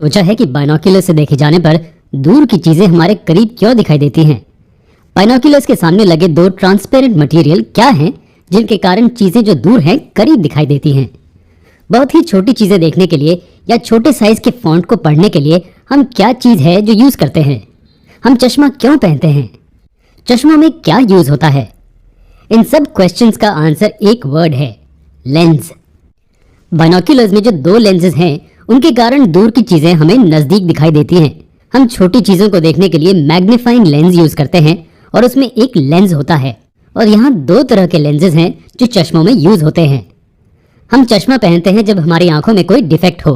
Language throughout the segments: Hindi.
सोचा है कि बाइनोक्यूलर से देखे जाने पर दूर की चीजें हमारे करीब क्यों दिखाई देती हैं। बाइनोक्यूलर्स के सामने लगे दो ट्रांसपेरेंट मटेरियल क्या हैं जिनके कारण चीजें जो दूर हैं करीब दिखाई देती हैं। बहुत ही छोटी चीजें देखने के लिए या छोटे साइज के फॉन्ट को पढ़ने के लिए हम क्या चीज है जो यूज करते हैं। हम चश्मा क्यों पहनते हैं, चश्मा में क्या यूज होता है। इन सब क्वेश्चंस का आंसर एक वर्ड है, लेंस। बाइनोक्यूलर्स में जो दो लेंसेज हैं उनके कारण दूर की चीजें हमें नजदीक दिखाई देती हैं। हम छोटी चीजों को देखने के लिए मैग्नीफाइंग लेंस यूज करते हैं और उसमें एक लेंस होता है। और यहाँ दो तरह के लेंसेज हैं जो चश्मों में यूज होते हैं। हम चश्मा पहनते हैं जब हमारी आंखों में कोई डिफेक्ट हो।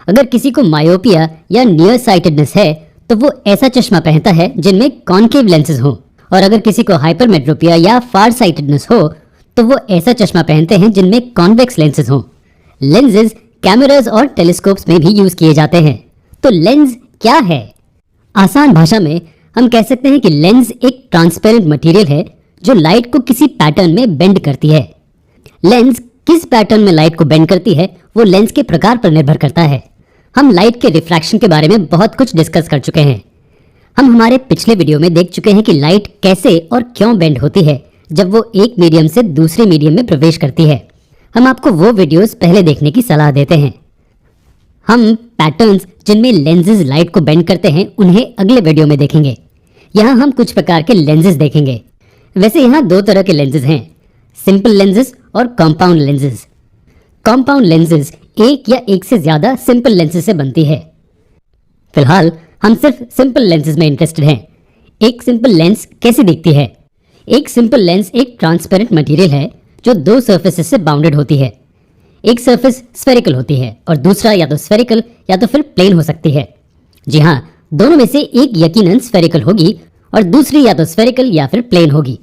अगर किसी को मायोपिया या नियर साइटेडनेस है तो वो ऐसा चश्मा पहनता है जिनमें कॉनकेव लेंसेज हो, और अगर किसी को हाइपरमेट्रोपिया या फार साइटेडनेस हो तो वो ऐसा चश्मा पहनते हैं जिनमें कॉन्वेक्स लेंसेज हो। लेंसेज कैमरास और टेलीस्कोप्स में भी यूज किए जाते हैं। तो लेंस क्या है? आसान भाषा में हम कह सकते हैं कि लेंस एक ट्रांसपेरेंट मटेरियल है जो लाइट को किसी पैटर्न में बेंड करती है। लेंस किस पैटर्न में लाइट को बेंड करती है वो लेंस के प्रकार पर निर्भर करता है। हम लाइट के रिफ्रैक्शन के बारे में बहुत कुछ डिस्कस कर चुके हैं। हम हमारे पिछले वीडियो में देख चुके हैं कि लाइट कैसे और क्यों बेंड होती है जब वो एक मीडियम से दूसरे मीडियम में प्रवेश करती है। हम आपको वो वीडियोस पहले देखने की सलाह देते हैं। हम पैटर्न्स जिनमें लेंसेज लाइट को बेंड करते हैं उन्हें अगले वीडियो में देखेंगे। यहाँ हम कुछ प्रकार के लेंसेज देखेंगे। वैसे यहाँ दो तरह के लेंसेज हैं, सिंपल लेंसेज और कंपाउंड लेंसेज। कंपाउंड लेंसेज एक या एक से ज्यादा सिंपल लेंसेज से बनती है। फिलहाल हम सिर्फ सिंपल लेंसेज में इंटरेस्टेड हैं। एक सिंपल लेंस कैसे दिखती है? एक सिंपल लेंस एक ट्रांसपेरेंट मटेरियल है जो दो सर्फेसेस से बाउंडेड होती है। एक सरफेस स्फेरिकल होती है और दूसरा या तो स्फेरिकल या तो फिर प्लेन हो सकती है। जी हाँ, दोनों में से एक यकीनन स्फेरिकल होगी और दूसरी या तो स्फेरिकल या फिर प्लेन होगी।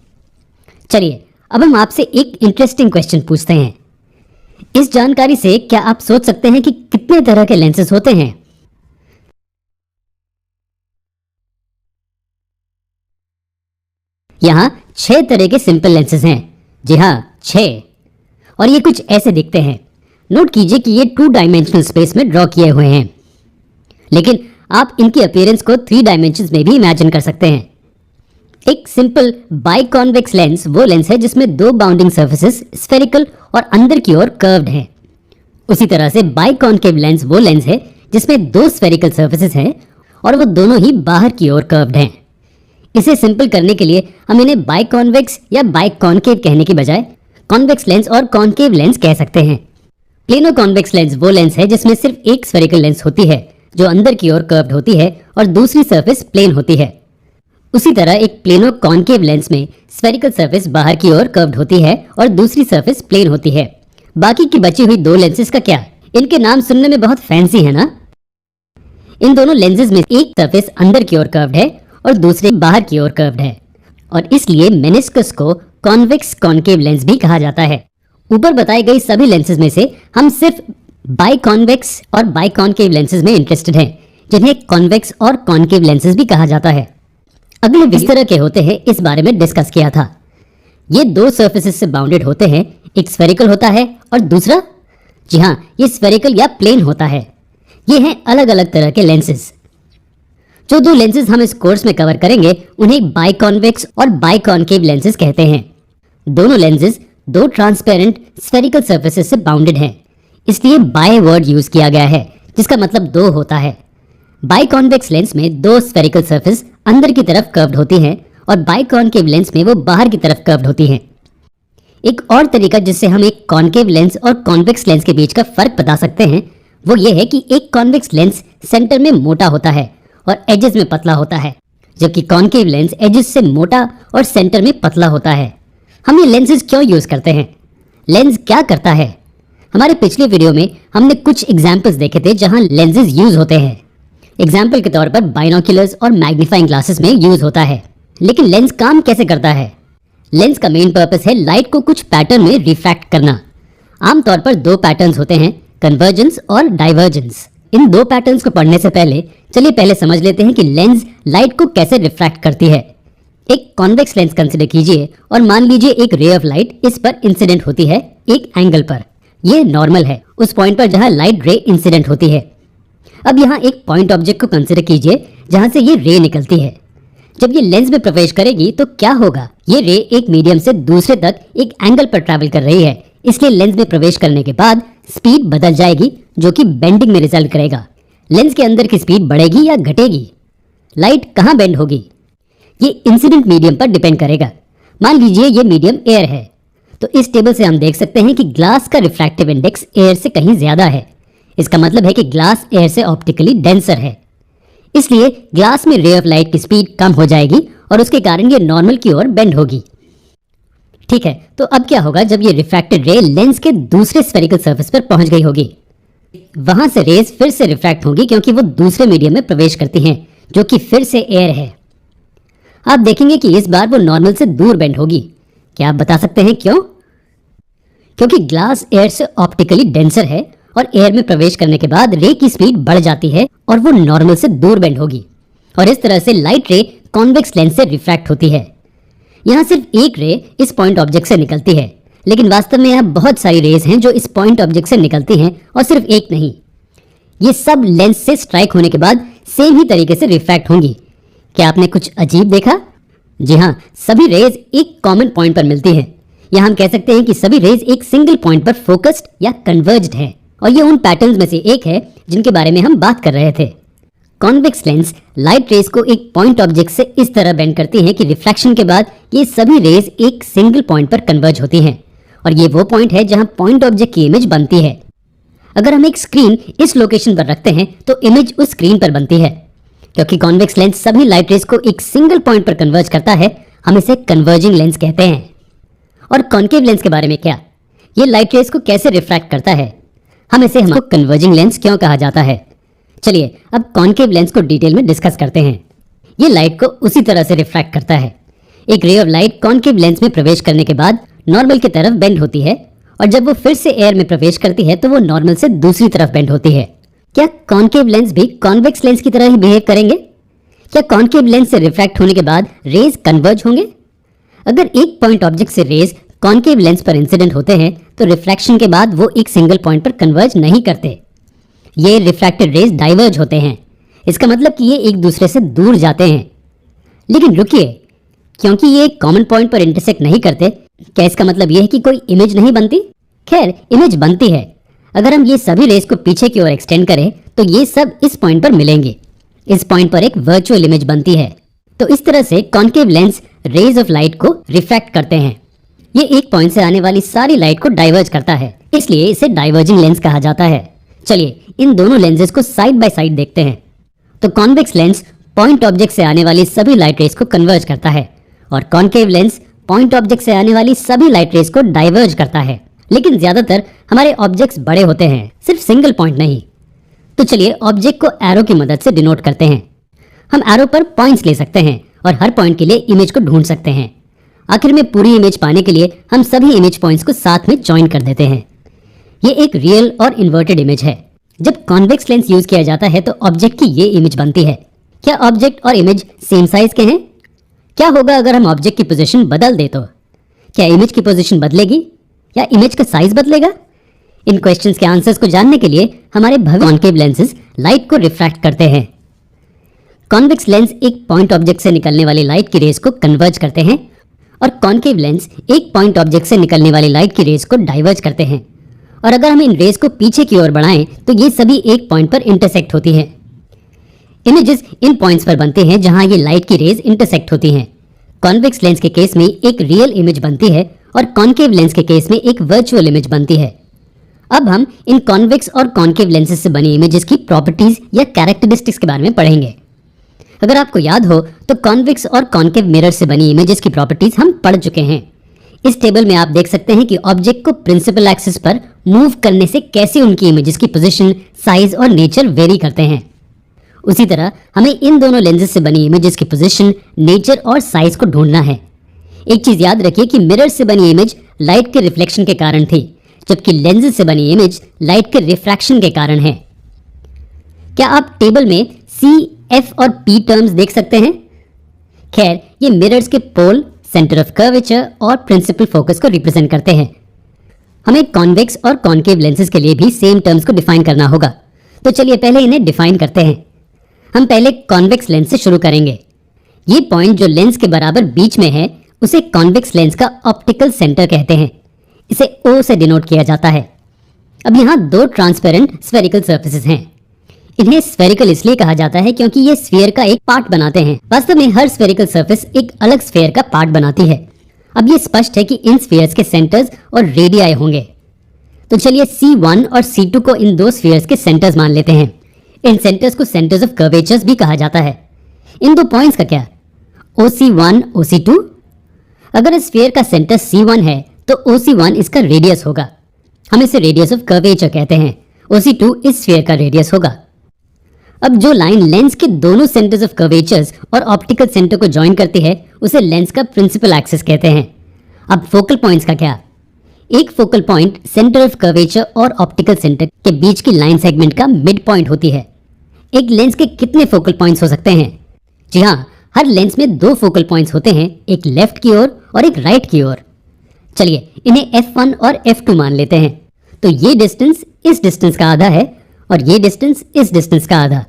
चलिए अब हम आपसे एक इंटरेस्टिंग क्वेश्चन पूछते हैं। इस जानकारी से क्या आप सोच सकते हैं कि कितने तरह के लेंसेज होते हैं? यहाँ 6 तरह के सिंपल लेंसेज हैं। जी हाँ, 6। और ये कुछ ऐसे दिखते हैं। नोट कीजिए कि ये 2 डायमेंशनल स्पेस में ड्रॉ किए हुए हैं, लेकिन आप इनकी अपीयरेंस को 3 डायमेंशंस में भी इमेजिन कर सकते हैं। एक सिंपल बाइकॉन्वेक्स लेंस वो लेंस है जिसमें दो बाउंडिंग सर्फेसेस स्फेरिकल और अंदर की ओर कर्व्ड हैं। उसी तरह से बाइकॉन्केव लेंस वो लेंस है जिसमें दो स्फेरिकल सर्फेसेस हैं और वो दोनों ही बाहर की ओर कर्व्ड हैं। इसे सिंपल करने के लिए हम इन्हें बाइकॉन्वेक्स या बाइकॉन्केव कहने की बजाय कॉन्वेक्स लेंस और कॉन्केव लेंस कह सकते हैं। प्लेनो कॉन्वेक्स लेंस वो लेंस है जिसमें सिर्फ एक स्फेरिकल लेंस होती है जो अंदर की ओर कर्व्ड होती है और दूसरी सरफेस प्लेन होती है। उसी तरह एक प्लेनो कॉन्केव लेंस में स्फेरिकल सरफेस बाहर की ओर कर्व्ड होती है और दूसरी सरफेस प्लेन होती है। बाकी की बची हुई दो लेंसेज का क्या? इनके नाम सुनने में बहुत फैंसी है ना? इन दोनों लेंसेज में एक सरफेस अंदर की ओर कर्व्ड है और दूसरी बाहर की ओर कर्व्ड है और इसलिए मेनिस्कस को कॉन्वेक्स कॉन्केव लेंस भी कहा जाता है। ऊपर बताई गई सभी लेंसेज में से हम सिर्फ बाइकॉन्वेक्स और बाइकॉन्केव लेंसेज में इंटरेस्टेड हैं, जिन्हें कॉन्वेक्स और कॉन्केव लेंसेज भी कहा जाता है। अगले किस तरह के होते हैं इस बारे में डिस्कस किया था। ये दो सर्फेसेस से बाउंडेड होते हैं, एक स्फेरिकल होता है और दूसरा, जी हाँ, ये स्फेरिकल या प्लेन होता है। ये हैं अलग अलग तरह के लेंसेज। जो दो लेंसेज हम इस कोर्स में कवर करेंगे उन्हें बाइकॉन्वेक्स और बाइकॉन्केव लेंसेज कहते हैं। दोनों लेंसेज दो ट्रांसपेरेंट स्फेरिकल सर्फेसेस से बाउंडेड हैं, इसलिए बाय वर्ड यूज किया गया है जिसका मतलब दो होता है। बाइकॉन्वेक्स लेंस में दो स्फेरिकल सरफेस अंदर की तरफ कर्व्ड होती हैं और बाइकॉन्केव लेंस में वो बाहर की तरफ कर्व्ड होती हैं। एक और तरीका जिससे हम एक कॉन्केव लेंस और कॉन्वेक्स लेंस के बीच का फर्क बता सकते हैं वो ये है कि एक कॉन्वेक्स लेंस सेंटर में मोटा होता है और एजेस में पतला होता है, जबकि कॉन्केव लेंस एजेस से मोटा और सेंटर में पतला होता है। हम ये लेंसेज क्यों यूज करते हैं? लेंस क्या करता है? हमारे पिछले वीडियो में हमने कुछ एग्जाम्पल्स देखे थे जहां लेंसेज यूज होते हैं। एग्जाम्पल के तौर पर बाइनोक्यूलर्स और मैग्नीफाइंग ग्लासेस में यूज होता है। लेकिन लेंस काम कैसे करता है? लेंस का मेन पर्पस है लाइट को कुछ पैटर्न में रिफ्रैक्ट करना। आमतौर पर दो पैटर्न्स होते हैं, कन्वर्जेंस और डाइवर्जेंस। इन दो पैटर्न्स को पढ़ने से चलिए पहले समझ लेते हैं कि लेंस लाइट को कैसे रिफ्रैक्ट करती है। एक कॉन्वेक्स लेंस कंसीडर कीजिए और मान लीजिए एक रे ऑफ लाइट इस पर इंसिडेंट होती है एक एंगल पर। यह नॉर्मल है, उस पॉइंट पर जहां लाइट रे इंसिडेंट होती है। अब यहाँ एक पॉइंट ऑब्जेक्ट को कंसिडर कीजिए जहां से ये रे निकलती है। जब ये लेंस में प्रवेश करेगी तो क्या होगा, ये रे एक मीडियम से दूसरे तक एक एंगल पर ट्रैवल कर रही है, इसलिए लेंस में प्रवेश करने के बाद स्पीड बदल जाएगी जो कि बेंडिंग में रिजल्ट करेगा। लेंस के अंदर की स्पीड बढ़ेगी या घटेगी, लाइट कहाँ बेंड होगी, ये इंसिडेंट मीडियम पर डिपेंड करेगा। मान लीजिए ये मीडियम एयर है, तो इस टेबल से हम देख सकते हैं कि ग्लास का रिफ्रैक्टिव इंडेक्स एयर से कहीं ज्यादा है। इसका मतलब है कि ग्लास एयर से ऑप्टिकली डेंसर है, इसलिए ग्लास में रे ऑफ लाइट की स्पीड कम हो जाएगी और उसके कारण ये नॉर्मल की ओर बेंड होगी। ठीक है, तो अब क्या होगा जब ये रिफ्रैक्टेड रे लेंस के दूसरे स्फेरिकल सरफेस पर पहुंच गई होगी। वहां से रेज फिर से रिफ्रैक्ट होंगी क्योंकि वो दूसरे मीडियम में प्रवेश करती हैं जो कि फिर से एयर है। आप देखेंगे कि इस बार वो नॉर्मल से दूर बेंड होगी। क्या आप बता सकते हैं क्यों? क्योंकि ग्लास एयर से ऑप्टिकली डेंसर है और एयर में प्रवेश करने के बाद रे की स्पीड बढ़ जाती है और वो नॉर्मल से दूर बेंड होगी और इस तरह से लाइट रे कॉन्वेक्स लेंस से रिफ्रैक्ट होती है। यहाँ सिर्फ एक रे इस पॉइंट ऑब्जेक्ट से निकलती है, लेकिन वास्तव में यहाँ बहुत सारी रेज हैं जो इस पॉइंट ऑब्जेक्ट से निकलती हैं और सिर्फ एक नहीं। ये सब लेंस से स्ट्राइक होने के बाद सेम ही तरीके से रिफ्रैक्ट होंगी। क्या आपने कुछ अजीब देखा? जी हाँ, सभी रेज एक कॉमन पॉइंट पर मिलती हैं। यहाँ हम कह सकते हैं कि सभी रेज एक सिंगल पॉइंट पर फोकस्ड या कन्वर्ज्ड हैं और ये उन पैटर्न्स में से एक है जिनके बारे में हम बात कर रहे थे। कॉन्वेक्स लेंस लाइट रेज को एक पॉइंट ऑब्जेक्ट से इस तरह बेंड करती हैं कि रिफ्रैक्शन के बाद ये सभी रेज एक सिंगल पॉइंट पर कन्वर्ज होती हैं और ये वो पॉइंट है जहां पॉइंट ऑब्जेक्ट की इमेज बनती है। अगर हम एक स्क्रीन इस लोकेशन पर रखते हैं तो इमेज उस स्क्रीन पर बनती है। क्योंकि कॉन्वेक्स लेंस सभी लाइट रेज को एक सिंगल पॉइंट पर कन्वर्ज करता है, हम इसे कन्वर्जिंग लेंस कहते हैं। और कॉन्केव लेंस के बारे में क्या? ये लाइट रेज को कैसे रिफ्रैक्ट करता है? हम इसे कन्वर्जिंग लेंस क्यों कहा जाता है? चलिए अब कॉन्केव लेंस को डिटेल में डिस्कस करते हैं। ये लाइट को उसी तरह से रिफ्रैक्ट करता है। एक ray of light concave lens में प्रवेश करने के बाद नॉर्मल की तरफ बेंड होती है और जब वो फिर से एयर में प्रवेश करती है तो वो नॉर्मल से दूसरी तरफ बेंड होती है। क्या कॉन्केव लेंस भी कॉन्वेक्स लेंस की तरह ही बिहेव करेंगे? क्या कॉन्केव लेंस से रिफ्रैक्ट होने के बाद रेज कन्वर्ज होंगे? अगर एक पॉइंट ऑब्जेक्ट से रेज कॉन्केव लेंस पर इंसिडेंट होते हैं तो रिफ्रैक्शन के बाद वो एक सिंगल पॉइंट पर कन्वर्ज नहीं करते। ये रिफ्रैक्टेड रेज डाइवर्ज होते हैं। इसका मतलब कि ये एक दूसरे से दूर जाते हैं। लेकिन रुकिए, क्योंकि ये एक कॉमन पॉइंट पर इंटरसेक्ट नहीं करते, क्या इसका मतलब ये है कि कोई इमेज नहीं बनती? खैर, इमेज बनती है। अगर हम ये सभी रेज को पीछे की ओर एक्सटेंड करें तो ये सब इस पॉइंट पर मिलेंगे। इस पॉइंट पर एक वर्चुअल इमेज बनती है। तो इस तरह से concave lens rays of light को रिफ्रैक्ट करते हैं। ये एक पॉइंट से आने वाली सारी लाइट को डाइवर्ज करता है, इसलिए इसे डाइवर्जिंग लेंस कहा जाता है। चलिए इन दोनों लेंसेज को साइड बाय साइड देखते हैं। तो कॉन्वेक्स लेंस पॉइंट ऑब्जेक्ट से आने वाली सभी लाइट रेज को कन्वर्ज करता है और कॉन्केव लेंस पॉइंट ऑब्जेक्ट से आने वाली सभी लाइट रेज को डाइवर्ज करता है। लेकिन ज्यादातर हमारे ऑब्जेक्ट्स बड़े होते हैं, सिर्फ सिंगल पॉइंट नहीं। तो चलिए ऑब्जेक्ट को एरो की मदद से डिनोट करते हैं। हम एरो पर पॉइंट्स ले सकते हैं और हर पॉइंट के लिए इमेज को ढूंढ सकते हैं। आखिर में पूरी इमेज पाने के लिए हम सभी इमेज पॉइंट्स को साथ में ज्वाइन कर देते हैं। ये एक रियल और इन्वर्टेड इमेज है। जब कॉन्वेक्स लेंस यूज किया जाता है तो ऑब्जेक्ट की ये इमेज बनती है। क्या ऑब्जेक्ट और इमेज सेम साइज के हैं? क्या होगा अगर हम ऑब्जेक्ट की पोजीशन बदल दे तो? क्या इमेज की पोजीशन बदलेगी या इमेज का साइज बदलेगा? इन क्वेश्चंस के आंसर्स को जानने के लिए हमारे भव्य कॉन्केव लेंसेज लाइट को रिफ्रैक्ट करते हैं। कॉन्वेक्स लेंस एक पॉइंट ऑब्जेक्ट से निकलने वाली लाइट की रेज को कन्वर्ज करते हैं और कॉन्केव लेंस एक पॉइंट ऑब्जेक्ट से निकलने वाली लाइट की रेज को डाइवर्ज करते हैं। और अगर हम इन रेज को पीछे की ओर बढ़ाएं तो ये सभी एक पॉइंट पर इंटरसेक्ट होती हैं। इमेजेस इन पॉइंट्स पर बनते हैं जहां ये लाइट की रेज इंटरसेक्ट होती हैं। कॉन्वेक्स लेंस के केस में एक रियल इमेज बनती है और कॉन्केव लेंस के केस में एक वर्चुअल इमेज बनती है। अब हम इन कॉन्वेक्स और कॉन्केव लेंसेज से बनी इमेजेस की प्रॉपर्टीज या कैरेक्टरिस्टिक्स के बारे में पढ़ेंगे। अगर आपको याद हो तो कॉन्वेक्स और कॉन्केव मिरर से बनी इमेजेस की प्रॉपर्टीज हम पढ़ चुके हैं। इस टेबल में आप देख सकते हैं कि ऑब्जेक्ट को प्रिंसिपल एक्सिस पर मूव करने से कैसे उनकी इमेजेस की पोजीशन, साइज और नेचर वेरी करते हैं। उसी तरह हमें इन दोनों लेंसेज से बनी इमेजेस की पोजीशन, नेचर और साइज को ढूंढना है। एक चीज याद रखिए कि मिरर से बनी इमेज लाइट के रिफ्लेक्शन के कारण थी, जबकि लेंसेज से बनी इमेज लाइट के रिफ्रैक्शन के कारण है। क्या आप टेबल में सी, एफ और पी टर्म्स देख सकते हैं? खैर, ये मिरर्स के पोल, सेंटर ऑफ कर्वेचर और प्रिंसिपल फोकस को रिप्रेजेंट करते हैं। हमें कॉन्वेक्स और कॉन्केव लेंसेज के लिए भी सेम टर्म्स को डिफाइन करना होगा। तो चलिए पहले इन्हें डिफाइन करते हैं। हम पहले कॉन्वेक्स लेंस से शुरू करेंगे। ये पॉइंट जो लेंस के बराबर बीच में है उसे कॉन्वेक्स लेंस का ऑप्टिकल सेंटर कहते हैं। इसे O से डिनोट किया जाता है। अब यहाँ दो ट्रांसपेरेंट स्फेरिकल सर्फेसेस हैं। इन्हें स्फेरिकल इसलिए कहा जाता है क्योंकि ये स्फीयर का एक पार्ट बनाते हैं। वास्तव में हर स्फेरिकल सरफेस एक अलग स्फीयर का पार्ट बनाती है। अब ये स्पष्ट है कि इन स्फीयर्स के सेंटर्स और रेडियाई होंगे। तो चलिए C1 और C2 को इन दो स्फीयर्स के सेंटर्स मान लेते हैं। इन सेंटर्स को सेंटर्स ऑफ कर्वेचर्स भी कहा जाता है। इन दो पॉइंट्स का क्या? OC1, OC2। अगर इस स्फीयर का सेंटर C1 है तो OC1 इसका रेडियस होगा। हम इसे रेडियस ऑफ कर्वेचर कहते हैं। OC2 इस स्फीयर का रेडियस होगा। अब जो लाइन लेंस के दोनों सेंटर्स ऑफ कर्वेचर्स और ऑप्टिकल सेंटर को ज्वाइन करती है उसे लेंस का प्रिंसिपल एक्सिस कहते हैं। अब फोकल पॉइंट्स का क्या? एक focal point centre of curvature और ऑप्टिकल सेंटर के बीच की लाइन सेगमेंट का मिड पॉइंट होती है। एक लेंस के कितने फोकल पॉइंट्स हो सकते हैं? जी हाँ, हर लेंस में दो फोकल पॉइंट्स होते हैं, एक लेफ्ट की ओर और एक राइट की ओर। चलिए इन्हें F1 और F2 मान लेते हैं। तो ये डिस्टेंस इस डिस्टेंस का आधा है और ये डिस्टेंस इस डिस्टेंस का आधा।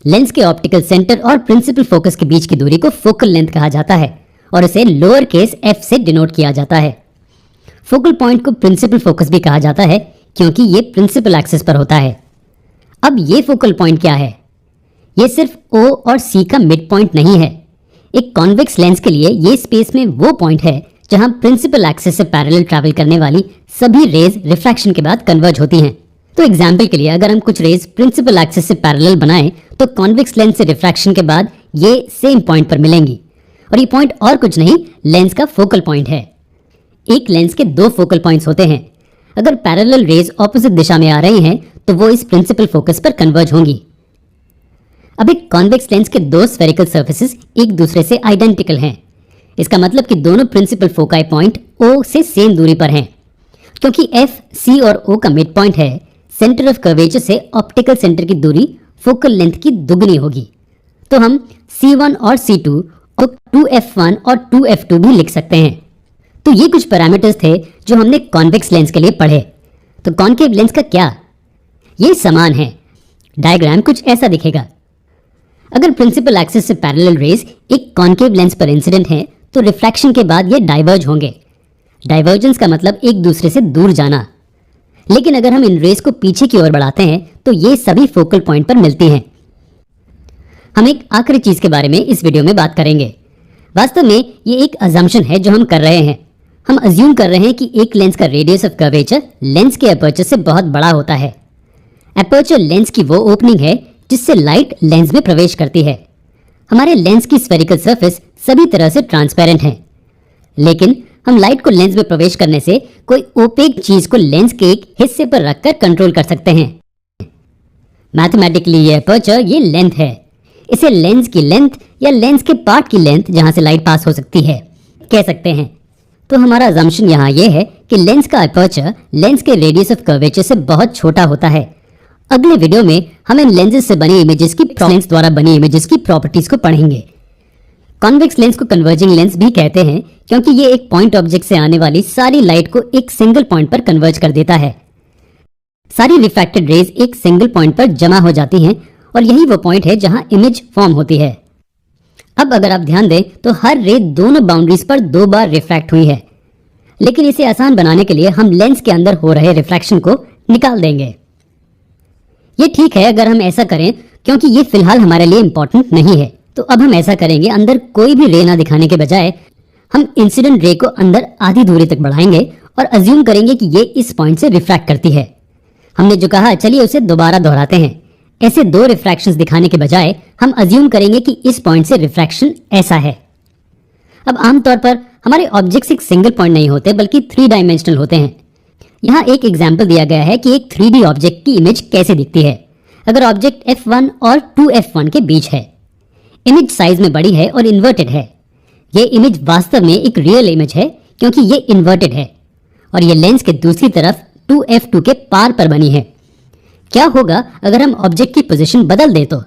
लेंस के ऑप्टिकल सेंटर और प्रिंसिपल फोकस के बीच की दूरी को फोकल लेंथ कहा जाता है और इसे लोअर केस f से डिनोट किया जाता है। फोकल पॉइंट को प्रिंसिपल फोकस भी कहा जाता है क्योंकि ये प्रिंसिपल एक्सिस पर होता है। अब ये फोकल पॉइंट क्या है? ये सिर्फ O और C का मिड पॉइंट नहीं है। एक कॉन्वेक्स लेंस के लिए ये स्पेस में वो पॉइंट है जहां प्रिंसिपल एक्सिस से पैरेलल ट्रैवल करने वाली सभी रेज रिफ्रैक्शन के बाद कन्वर्ज होती हैं। तो एग्जाम्पल के लिए अगर हम कुछ रेज प्रिंसिपल एक्सिस से पैरेलल बनाएं तो कॉन्वेक्स लेंस से रिफ्रैक्शन के बाद ये सेम पॉइंट पर मिलेंगी और ये पॉइंट और कुछ नहीं, लेंस का फोकल पॉइंट है। एक लेंस के दो फोकल पॉइंट्स होते हैं। अगर पैरेलल रेज ऑपोजिट दिशा में आ रही हैं तो वो इस प्रिंसिपल फोकस पर कन्वर्ज होंगी। अब एक कॉन्वेक्स लेंस के दो स्फेरिकल सर्फेसेस एक दूसरे से आइडेंटिकल हैं। इसका मतलब कि दोनों प्रिंसिपल फोकाई पॉइंट O से सेम दूरी पर हैं। क्योंकि F, C और O का मिड पॉइंट है, सेंटर ऑफ कर्वेचर से ऑप्टिकल सेंटर की दूरी फोकल लेंथ की दुगनी होगी। तो हम C1 और C2 को 2F1 और 2F2 भी लिख सकते हैं। तो ये कुछ पैरामीटर्स थे जो हमने कॉन्वेक्स लेंस के लिए पढ़े। तो कॉन्केव लेंस का क्या? ये समान है। डायग्राम कुछ ऐसा दिखेगा। अगर प्रिंसिपल एक्सिस से पैरेलल रेज एक कॉन्केव लेंस पर इंसिडेंट है तो रिफ्रैक्शन के बाद ये डाइवर्ज होंगे। डाइवर्जेंस का मतलब एक दूसरे से दूर जाना। लेकिन अगर हम इन रेज को पीछे की ओर बढ़ाते हैं तो ये सभी फोकल पॉइंट पर मिलती हैं। हम एक आखिरी चीज के बारे में इस वीडियो में बात करेंगे। वास्तव में ये एक अजम्पशन है जो हम कर रहे हैं। हम अज्यूम कर रहे हैं कि एक लेंस का रेडियस ऑफ कर्वेचर लेंस के अपर्चर से बहुत बड़ा होता है। अपर्चर लेंस की वो ओपनिंग है जिससे लाइट लेंस में प्रवेश करती है। हमारे लेंस की स्फेरिकल सरफेस सभी तरह से ट्रांसपेरेंट है, लेकिन हम लाइट को लेंस में प्रवेश करने से कोई ओपेक चीज को लेंस के एक हिस्से पर रखकर कंट्रोल कर सकते हैं। मैथमेटिकली ये अपर्चर ये लेंथ है। इसे लेंस की लेंथ या लेंस के पार्ट की लेंथ जहां से लाइट पास हो सकती है कह सकते हैं। तो हमारा अजम्पशन यहाँ ये है कि लेंस का अपर्चर लेंस के रेडियस ऑफ कर्वेचर से बहुत छोटा होता है। अगले वीडियो में हम इन लेंसेज से बनी इमेजेस की लेंस द्वारा बनी इमेजेस की प्रॉपर्टीज को पढ़ेंगे। कॉन्वेक्स लेंस को कन्वर्जिंग लेंस भी कहते हैं क्योंकि ये एक पॉइंट ऑब्जेक्ट से आने वाली सारी लाइट को एक सिंगल पॉइंट पर कन्वर्ज कर देता है। सारी रिफ्रैक्टेड रेज एक सिंगल पॉइंट पर जमा हो जाती हैं और यही वो पॉइंट है जहां इमेज फॉर्म होती है। अब अगर आप ध्यान दें तो हर रे दोनों बाउंड्रीज पर 2 बार रिफ्रैक्ट हुई है, लेकिन इसे आसान बनाने के लिए हम लेंस के अंदर हो रहे रिफ्रैक्शन को निकाल देंगे। ये ठीक है अगर हम ऐसा करें क्योंकि ये फिलहाल हमारे लिए इंपॉर्टेंट नहीं है। तो अब हम ऐसा करेंगे, अंदर कोई भी रे ना दिखाने के बजाय हम इंसिडेंट रे को अंदर आधी दूरी तक बढ़ाएंगे और अज्यूम करेंगे कि ये इस पॉइंट से रिफ्रैक्ट करती है। हमने जो कहा चलिए उसे दोबारा दोहराते हैं। ऐसे 2 रिफ्रैक्शंस दिखाने के बजाय हम अज्यूम करेंगे कि इस पॉइंट से रिफ्रैक्शन ऐसा है। अब आमतौर पर हमारे ऑब्जेक्ट्स एक सिंगल पॉइंट नहीं होते बल्कि 3 डायमेंशनल होते हैं। यहाँ एक एग्जाम्पल दिया गया है कि एक 3D ऑब्जेक्ट की इमेज कैसे दिखती है अगर ऑब्जेक्ट F1 और 2F1 के बीच है। इमेज साइज में बड़ी है और इन्वर्टेड है। ये इमेज वास्तव में एक रियल इमेज है क्योंकि ये इन्वर्टेड है और ये लेंस के दूसरी तरफ 2F2 के पार पर बनी है। क्या होगा अगर हम ऑब्जेक्ट की पोजीशन बदल दें? तो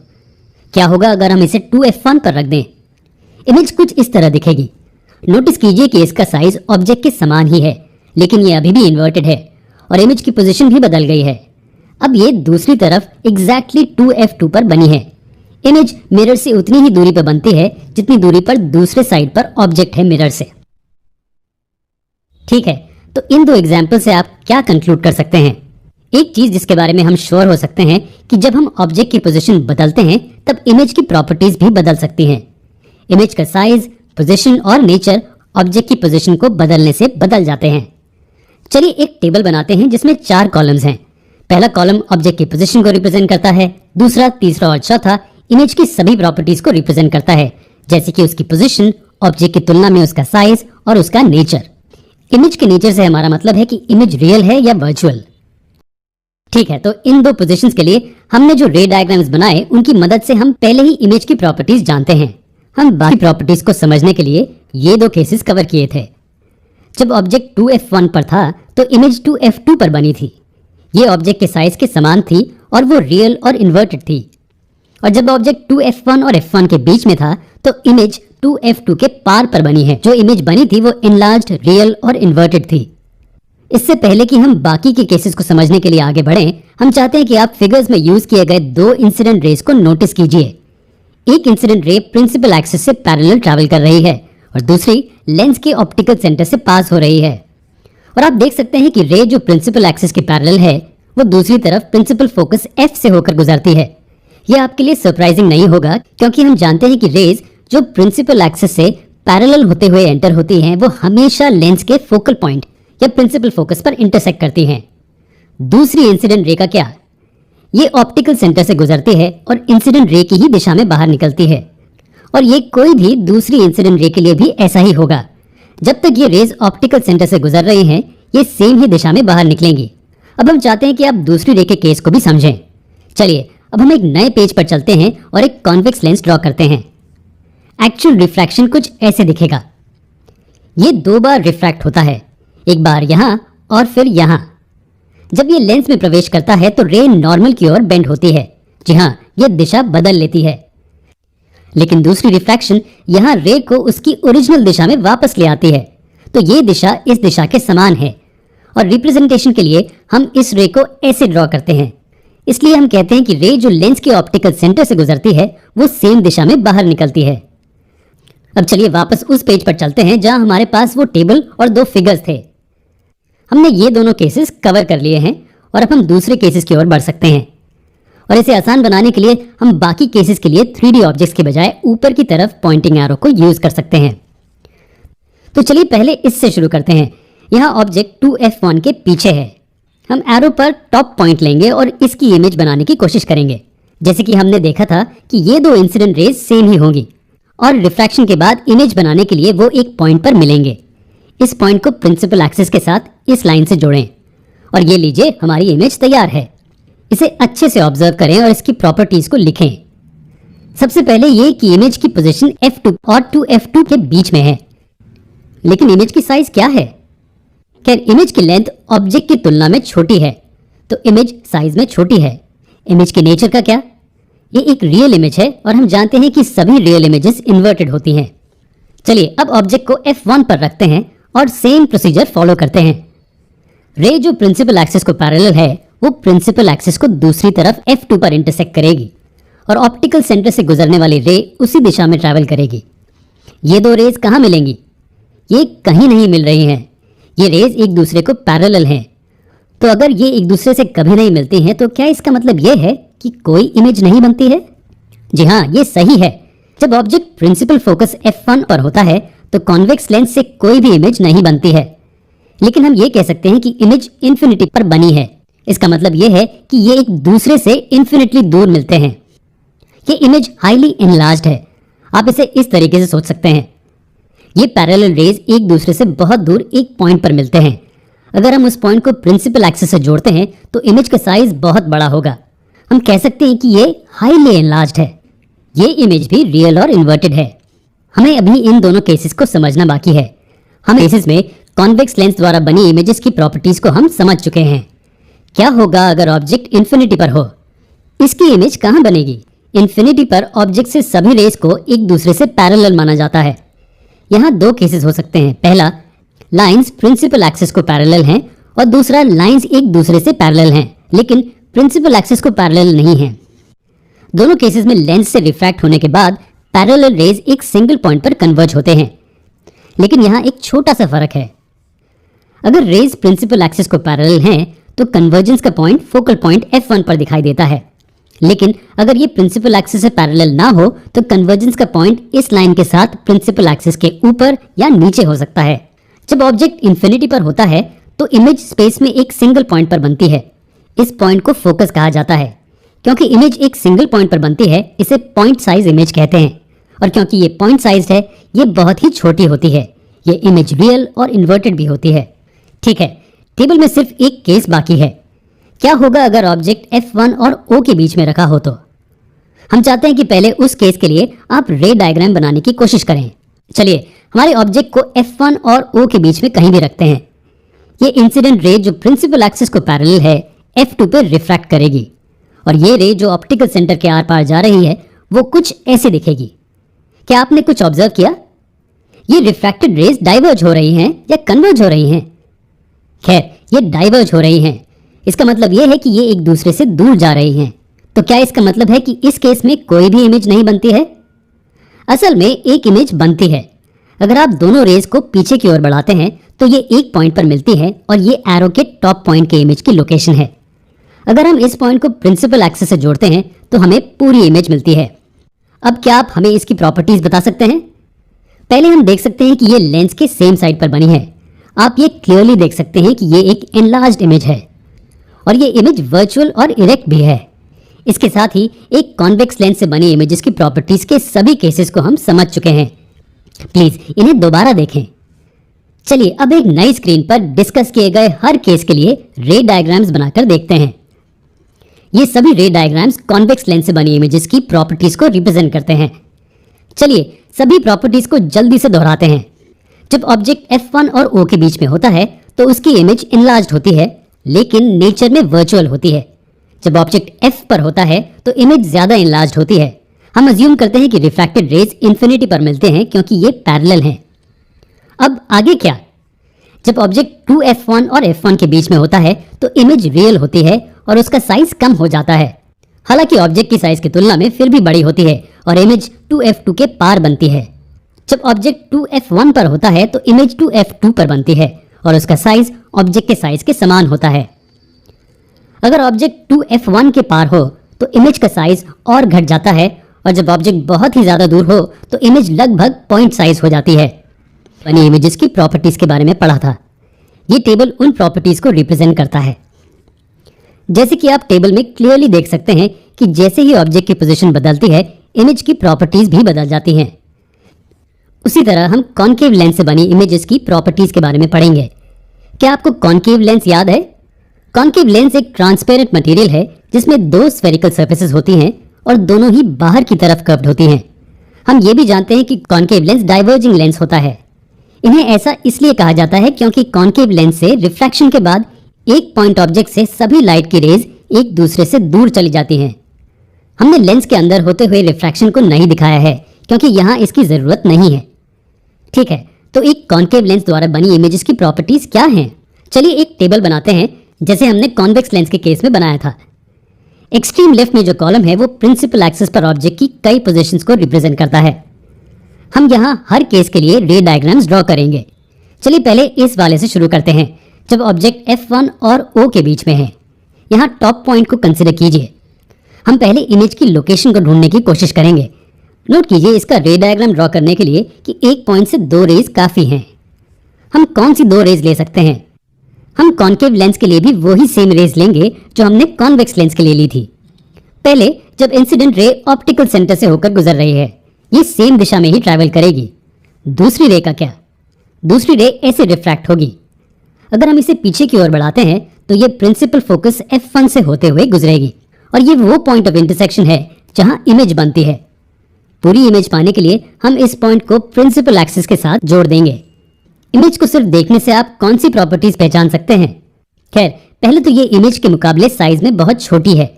क्या होगा अगर हम इसे 2F1 पर रख दें? इमेज कुछ इस तरह दिखेगी। नोटिस कीजिए कि इसका साइज ऑब्जेक्ट के समान ही है, लेकिन ये अभी भी इन्वर्टेड है और इमेज की पोजीशन भी बदल गई है। अब ये दूसरी तरफ एग्जैक्टली 2f2 पर बनी है। इमेज मिरर से उतनी ही दूरी पर बनती है जितनी दूरी पर दूसरे साइड पर ऑब्जेक्ट है मिरर से। ठीक है, तो इन दो एग्जाम्पल से आप क्या कंक्लूड कर सकते हैं? एक चीज जिसके बारे में हम श्योर हो सकते हैं कि जब हम ऑब्जेक्ट की पोजीशन बदलते हैं तब इमेज की प्रॉपर्टीज भी बदल सकती हैं। इमेज का साइज, पोजीशन और नेचर ऑब्जेक्ट की पोजीशन को बदलने से बदल जाते हैं। चलिए एक टेबल बनाते हैं जिसमें 4 कॉलम्स हैं। पहला कॉलम ऑब्जेक्ट की पोजीशन को रिप्रेजेंट करता है, दूसरा, तीसरा और चौथा इमेज की सभी प्रॉपर्टीज को रिप्रेजेंट करता है, जैसे कि उसकी पोजीशन, ऑब्जेक्ट की तुलना में उसका साइज और उसका नेचर। इमेज के नेचर से हमारा मतलब है कि इमेज रियल है या वर्चुअल। ठीक है, तो इन दो पोजीशंस के लिए हमने जो रे डायग्राम्स बनाए उनकी मदद से हम पहले ही इमेज की प्रॉपर्टीज जानते हैं। हम बाकी प्रॉपर्टीज को समझने के लिए ये दो केसेस कवर किए थे। जब ऑब्जेक्ट 2f1 पर था तो इमेज 2f2 पर बनी थी। ये ऑब्जेक्ट के साइज के समान थी और वो रियल और इन्वर्टेड थी। और जब ऑब्जेक्ट 2f1 और f1 के बीच में था तो इमेज 2f2 के पार पर बनी है। जो इमेज बनी थी वो इनलार्ज्ड, रियल और इन्वर्टेड थी। इससे पहले कि हम बाकी के केसेस को समझने के लिए आगे बढ़ें, हम चाहते हैं कि आप फिगर्स में यूज किए गए 2 इंसिडेंट रेज को नोटिस कीजिए। एक इंसिडेंट रे प्रिंसिपल एक्सिस से पैरेलल ट्रैवल कर रही है और दूसरी लेंस के ऑप्टिकल सेंटर से पास हो रही है। और आप देख सकते हैं कि रे जो प्रिंसिपल एक्सिस के पैरेलल है वो दूसरी तरफ प्रिंसिपल फोकस F से होकर गुजरती है। यह आपके लिए सरप्राइजिंग नहीं होगा क्योंकि हम जानते हैं कि रेज जो प्रिंसिपल एक्सिस से पैरेलल होते हुए एंटर होती हैं वो हमेशा लेंस के फोकल पॉइंट या प्रिंसिपल फोकस पर इंटरसेक्ट करती हैं। दूसरी इंसिडेंट रे का क्या? ये ऑप्टिकल सेंटर से गुजरती है और इंसिडेंट रे की ही दिशा में बाहर निकलती है। और ये कोई भी दूसरी इंसिडेंट रे के लिए भी ऐसा ही होगा। जब तक ये रेज ऑप्टिकल सेंटर से गुजर रही हैं, ये सेम ही दिशा में बाहर निकलेंगी। अब हम चाहते हैं कि आप दूसरी रे के केस को भी समझें। चलिए अब हम एक नए पेज पर चलते हैं और एक कॉन्वेक्स लेंस ड्रॉ करते हैं। एक्चुअल रिफ्रैक्शन कुछ ऐसे दिखेगा। ये 2 बार रिफ्रैक्ट होता है, एक बार यहाँ और फिर यहाँ। जब ये लेंस में प्रवेश करता है तो रे नॉर्मल की ओर बेंड होती है। जी हाँ, ये दिशा बदल लेती है। लेकिन दूसरी रिफ्रैक्शन यहाँ रे को उसकी ओरिजिनल दिशा में वापस ले आती है। तो ये दिशा इस दिशा के समान है और रिप्रेजेंटेशन के लिए हम इस रे को ऐसे ड्रॉ करते हैं। इसलिए हम कहते हैं कि रे जो लेंस के ऑप्टिकल सेंटर से गुजरती है वो सेम दिशा में बाहर निकलती है। अब चलिए वापस उस पेज पर चलते हैं जहां हमारे पास वो टेबल और 2 फिगर्स थे। हमने ये दोनों केसेस कवर कर लिए हैं और अब हम दूसरे केसेस की ओर बढ़ सकते हैं। और इसे आसान बनाने के लिए हम बाकी केसेस के लिए 3D ऑब्जेक्ट्स के बजाय ऊपर की तरफ पॉइंटिंग एरो को यूज कर सकते हैं। तो चलिए पहले इससे शुरू करते हैं। यहाँ ऑब्जेक्ट 2f1 के पीछे है। हम एरो पर टॉप पॉइंट लेंगे और इसकी इमेज बनाने की कोशिश करेंगे। जैसे कि हमने देखा था कि ये 2 इंसिडेंट रेज सेम ही होंगी और रिफ्रैक्शन के बाद इमेज बनाने के लिए वो एक पॉइंट पर मिलेंगे। इस पॉइंट को प्रिंसिपल एक्सिस के साथ इस लाइन से जोड़ें और ये लीजिए हमारी इमेज तैयार है। इसे अच्छे से ऑब्जर्व करें और इसकी प्रॉपर्टीज को लिखें। सबसे पहले ये कि इमेज की पोजीशन f2 और 2f2 के बीच में है। लेकिन इमेज की साइज क्या है? खैर, इमेज की लेंथ ऑब्जेक्ट की तुलना में छोटी है तो इमेज साइज में छोटी है। इमेज के नेचर का क्या? ये एक रियल इमेज है और हम जानते हैं कि सभी रियल इमेजेस इन्वर्टेड होती हैं। चलिए अब ऑब्जेक्ट को f1 पर रखते हैं और सेम प्रोसीजर फॉलो करते हैं। रे जो प्रिंसिपल एक्सिस को पैरेलल है वो प्रिंसिपल एक्सिस को दूसरी तरफ f2 पर इंटरसेक्ट करेगी और ऑप्टिकल सेंटर से गुजरने वाली रे उसी दिशा में ट्रैवल करेगी। ये 2 रेज कहाँ मिलेंगी? ये कहीं नहीं मिल रही हैं। ये रेज एक दूसरे को पैरेलल हैं। तो अगर ये एक दूसरे से कभी नहीं मिलती हैं तो क्या इसका मतलब ये है कि कोई इमेज नहीं बनती है? जी हाँ, ये सही है। जब ऑब्जेक्ट प्रिंसिपल फोकस f1 पर होता है तो कॉन्वेक्स लेंस से कोई भी इमेज नहीं बनती है। लेकिन हम ये कह सकते हैं कि इमेज इन्फिनिटी पर बनी है। इसका मतलब ये है कि ये एक दूसरे से इन्फिनिटली दूर मिलते हैं। ये इमेज हाईली इनलार्ज्ड है। आप इसे इस तरीके से सोच सकते हैं। ये पैरेलल रेज एक दूसरे से बहुत दूर एक पॉइंट पर मिलते हैं। अगर हम उस पॉइंट को प्रिंसिपल एक्सिस से जोड़ते हैं तो इमेज का साइज बहुत बड़ा होगा। हम कह सकते हैं कि ये हाईली इनलार्ज्ड है। ये इमेज भी रियल और इन्वर्टेड है। हमें अभी इन दोनों केसेस को समझना बाकी है। हम केसेस में कॉन्वेक्स लेंस द्वारा बनी इमेजेस की प्रॉपर्टीज को हम समझ चुके हैं। क्या होगा अगर ऑब्जेक्ट इन्फिनिटी पर हो? इसकी इमेज कहाँ बनेगी? इन्फिनिटी पर ऑब्जेक्ट से सभी रेज को एक दूसरे से पैरेलल माना जाता है। यहाँ 2 केसेस हो सकते हैं। पहला, लाइंस प्रिंसिपल एक्सिस को पैरेलल हैं और दूसरा, लाइंस एक दूसरे से पैरेलल हैं लेकिन प्रिंसिपल एक्सिस को पैरेलल नहीं हैं। दोनों केसेस में लेंस से रिफ्रैक्ट होने के बाद पैरेलल रेज एक सिंगल पॉइंट पर कन्वर्ज होते हैं, लेकिन यहाँ एक छोटा सा फर्क है। अगर रेज प्रिंसिपल एक्सिस को पैरेलल हैं तो कन्वर्जेंस का पॉइंट फोकल पॉइंट F1 पर दिखाई देता है, लेकिन अगर ये प्रिंसिपल एक्सिस से पैरेलल ना हो तो कन्वर्जेंस का पॉइंट इस लाइन के साथ प्रिंसिपल एक्सिस के ऊपर या नीचे हो सकता है। जब ऑब्जेक्ट इन्फिनिटी पर होता है तो इमेज स्पेस में एक सिंगल पॉइंट पर बनती है। इस पॉइंट को फोकस कहा जाता है। क्योंकि इमेज एक सिंगल पॉइंट पर बनती है, इसे पॉइंट साइज इमेज कहते हैं, और क्योंकि ये पॉइंट साइज है, ये बहुत ही छोटी होती है। ये इमेज रियल और इन्वर्टेड भी होती है। ठीक है, टेबल में सिर्फ एक केस बाकी है। क्या होगा अगर ऑब्जेक्ट F1 और O के बीच में रखा हो तो? हम चाहते हैं कि पहले उस केस के लिए आप रे डायग्राम बनाने की कोशिश करें। चलिए हमारे ऑब्जेक्ट को F1 और O के बीच में कहीं भी रखते हैं। ये इंसिडेंट रे जो प्रिंसिपल एक्सिस को पैरेलल है F2 पर रिफ्रैक्ट करेगी, और ये रे जो ऑप्टिकल सेंटर के आर पार जा रही है वो कुछ ऐसे दिखेगी। क्या आपने कुछ ऑब्जर्व किया? ये रिफ्रैक्टेड रेज डाइवर्ज हो रही हैं या कन्वर्ज हो रही हैं? खैर, ये डाइवर्ज हो रही हैं। इसका मतलब ये है कि ये एक दूसरे से दूर जा रही हैं। तो क्या इसका मतलब है कि इस केस में कोई भी इमेज नहीं बनती है? असल में एक इमेज बनती है। अगर आप दोनों रेज को पीछे की ओर बढ़ाते हैं तो ये एक पॉइंट पर मिलती है, और ये एरो के टॉप पॉइंट के इमेज की लोकेशन है। अगर हम इस पॉइंट को प्रिंसिपल एक्सिस से जोड़ते हैं तो हमें पूरी इमेज मिलती है। अब क्या आप हमें इसकी प्रॉपर्टीज बता सकते हैं? पहले हम देख सकते हैं कि ये लेंस के सेम साइड पर बनी है। आप ये क्लियरली देख सकते हैं कि ये एक एनलार्ज्ड इमेज है, और ये इमेज वर्चुअल और इरेक्ट भी है। इसके साथ ही एक कॉन्वेक्स लेंस से बनी इमेजेस की प्रॉपर्टीज के सभी केसेस को हम समझ चुके हैं। प्लीज इन्हें दोबारा देखें। चलिए अब एक नई स्क्रीन पर डिस्कस किए गए हर केस के लिए रे डायग्राम्स बनाकर देखते हैं। ये सभी रे डायग्राम्स कॉन्वेक्स लेंस से बनी इमेजेस की प्रॉपर्टीज को रिप्रेजेंट करते हैं। चलिए सभी प्रॉपर्टीज को जल्दी से दोहराते हैं। जब ऑब्जेक्ट F1 और O के बीच में होता है तो उसकी इमेज इनलार्ज्ड होती है, लेकिन नेचर में वर्चुअल होती है। जब ऑब्जेक्ट F पर होता है तो इमेज ज्यादा इनलार्ज्ड होती है। हम अज्यूम करते हैं कि रिफ्रैक्टेड रेज इन्फिनिटी पर मिलते हैं क्योंकि ये पैरेलल हैं। अब आगे क्या? जब ऑब्जेक्ट 2F1 और F1 के बीच में होता है तो इमेज रियल होती है और उसका साइज कम हो जाता है। हालांकि ऑब्जेक्ट की साइज की तुलना में फिर भी बड़ी होती है और इमेज 2F2 के पार बनती है। जब ऑब्जेक्ट 2F1 पर होता है तो इमेज 2F2 पर बनती है और उसका साइज ऑब्जेक्ट के साइज के समान होता है। अगर ऑब्जेक्ट 2F1 के पार हो तो इमेज का साइज और घट जाता है, और जब ऑब्जेक्ट बहुत ही ज्यादा दूर हो तो इमेज लगभग पॉइंट साइज हो जाती है। बनी इमेजेस की प्रॉपर्टीज के बारे में पढ़ा था। ये टेबल उन प्रॉपर्टीज को रिप्रेजेंट करता है। जैसे कि आप टेबल में क्लियरली देख सकते हैं कि जैसे ही ऑब्जेक्ट की पोजीशन बदलती है, इमेज की प्रॉपर्टीज भी बदल जाती हैं। उसी तरह हम कॉन्केव लेंस से बनी इमेजेस की प्रॉपर्टीज के बारे में पढ़ेंगे। क्या आपको कॉन्केव लेंस याद है? कॉन्केव लेंस एक ट्रांसपेरेंट मटेरियल है जिसमें दो स्फेरिकल सर्फेसेस होती हैं और दोनों ही बाहर की तरफ कर्व्ड होती हैं। हम ये भी जानते हैं कि कॉन्केव लेंस डाइवर्जिंग लेंस होता है। इन्हें ऐसा इसलिए कहा जाता है क्योंकि कॉन्केव लेंस से रिफ्रैक्शन के बाद एक पॉइंट ऑब्जेक्ट से सभी लाइट की रेज एक दूसरे से दूर चली जाती हैं। हमने लेंस के अंदर होते हुए रिफ्रैक्शन को नहीं दिखाया है क्योंकि यहाँ इसकी जरूरत नहीं है। ठीक है, तो एक कॉन्केव लेंस द्वारा बनी इमेजेस की प्रॉपर्टीज क्या हैं? चलिए एक टेबल बनाते हैं जैसे हमने कॉन्वेक्स लेंस के केस में बनाया था। एक्सट्रीम लेफ्ट में जो कॉलम है वो प्रिंसिपल एक्सिस पर ऑब्जेक्ट की कई पोजीशंस को रिप्रेजेंट करता है। हम यहाँ हर केस के लिए रे डायग्राम्स ड्रॉ करेंगे। चलिए पहले इस वाले से शुरू करते हैं जब ऑब्जेक्ट F1 और O के बीच में है। यहाँ टॉप पॉइंट को कंसिडर कीजिए। हम पहले इमेज की लोकेशन को ढूंढने की कोशिश करेंगे। नोट कीजिए इसका रे डायग्राम ड्रॉ करने के लिए कि एक पॉइंट से दो रेज काफी हैं। हम कौन सी दो रेज ले सकते हैं? हम कॉन्केव लेंस के लिए भी वही सेम रेज लेंगे जो हमने कॉन्वेक्स लेंस के लिए ली थी। पहले जब इंसिडेंट रे ऑप्टिकल सेंटर से होकर गुजर रही है, ये सेम दिशा में ही ट्रैवल करेगी। दूसरी रे का क्या? दूसरी रे ऐसे रिफ्रैक्ट होगी। अगर हम इसे पीछे की ओर बढ़ाते हैं तो ये प्रिंसिपल फोकस F1 से होते हुए गुजरेगी, और ये वो पॉइंट ऑफ इंटरसेक्शन है जहां इमेज बनती है। पूरी इमेज पाने के लिए हम इस पॉइंट को प्रिंसिपल एक्सिस के साथ जोड़ देंगे। इमेज को सिर्फ देखने से आप कौन सी प्रॉपर्टीज पहचान सकते हैं? खैर, पहले तो ये इमेज के मुकाबले साइज में बहुत छोटी है।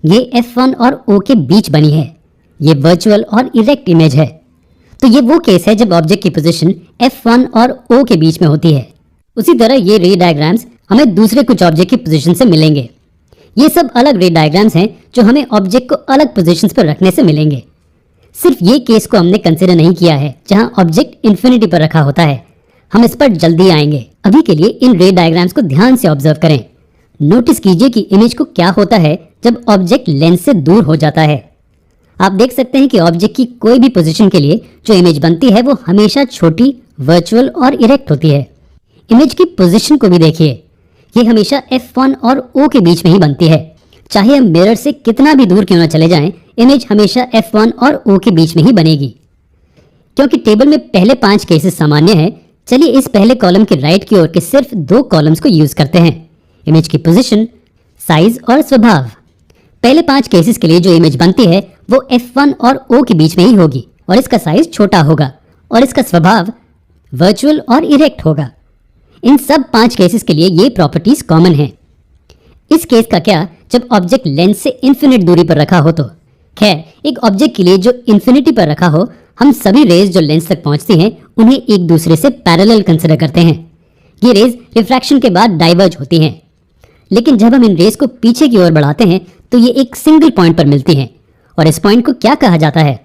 ये F1 और O के बीच बनी है। ये वर्चुअल और इरेक्ट इमेज है। तो ये वो केस है जब ऑब्जेक्ट की पोजीशन F1 और O के बीच में होती है। उसी तरह ये रे डायग्राम्स हमें दूसरे कुछ ऑब्जेक्ट की पोजीशन से मिलेंगे। ये सब अलग रे डायग्राम्स हैं जो हमें ऑब्जेक्ट को अलग पोजीशंस पर रखने से मिलेंगे। सिर्फ ये केस को हमने कंसिडर नहीं किया है जहां ऑब्जेक्ट इन्फिनिटी पर रखा होता है। हम इस पर जल्दी आएंगे। अभी के लिए इन रे डायग्राम्स को ध्यान से ऑब्जर्व करें। नोटिस कीजिए कि इमेज को क्या होता है जब ऑब्जेक्ट लेंस से दूर हो जाता है। आप देख सकते हैं कि ऑब्जेक्ट की कोई भी पोजीशन के लिए जो इमेज बनती है वो हमेशा छोटी, वर्चुअल और इरेक्ट होती है। इमेज की पोजीशन को भी देखिए, ये हमेशा F1 और O के बीच में ही बनती है। चाहे हम मिरर से कितना भी दूर क्यों ना चले जाएं, इमेज हमेशा F1 और O के बीच में ही बनेगी। क्योंकि टेबल में पहले 5 केसेस सामान्य हैं, चलिए इस पहले कॉलम के राइट की ओर के सिर्फ 2 कॉलम्स को यूज करते हैं, इमेज की पोजीशन, साइज और स्वभाव। पहले 5 केसेस के लिए जो इमेज बनती है वो F1 और O के बीच में ही होगी और इसका साइज छोटा होगा और इसका स्वभाव वर्चुअल और इरेक्ट होगा। इन सब 5 केसेस के लिए ये प्रॉपर्टीज कॉमन हैं। इस केस का क्या जब ऑब्जेक्ट लेंस से इन्फिनिट दूरी पर रखा हो तो? खैर, एक ऑब्जेक्ट के लिए जो इन्फिनिटी पर रखा हो, हम सभी रेज जो लेंस तक पहुंचती हैं उन्हें एक दूसरे से पैरेलल कंसिडर करते हैं। ये रेज रिफ्रैक्शन के बाद डाइवर्ज होती हैं। लेकिन जब हम इन रेज को पीछे की ओर बढ़ाते हैं तो ये एक सिंगल पॉइंट पर मिलती हैं और इस पॉइंट को क्या कहा जाता है?